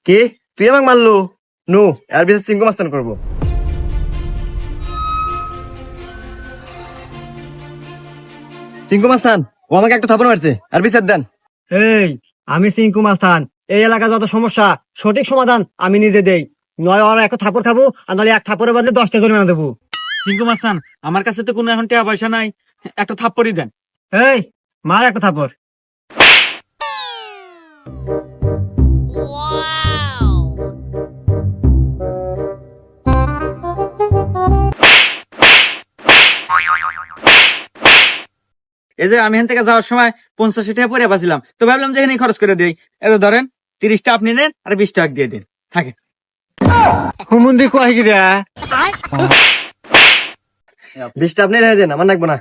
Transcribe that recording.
কি তুই আমাকে মারলু? নু এর বিচার চিঙ্কু মাস্তান করবো। চিঙ্কু মাস্তান ও আমাকে একটা থাপড় মারছে, আর বিচার দেন। এই আমি সিংকু মাস্তান, এই এলাকা যত সমস্যা সঠিক সমাধান আমি নিজে দেই। নয় ওরা একটা থাপড় খাবো, আর নাহলে এক থাপড়ের বদলে 10টা জরিমানা দেবো। সিংকু মাস্তান, আমার কাছে তো কোনো এখন টাকা পয়সা নাই, একটা থাপ্পড়ই দেন। এই মার একটা থাপড়। এই যে আমি এখান থেকে যাওয়ার সময় 85 টাকা পরে পাচ্ছিলাম, তো ভাবলাম যে এখানেই খরচ করে দিই। এত ধরেন 30টা আপনি নেন আর 20 টাকা দিয়ে দিন, থাকে। হুমুন্দি কয় গিরা? 20টা আপনি রেখে দেন, আমার লাগবে না।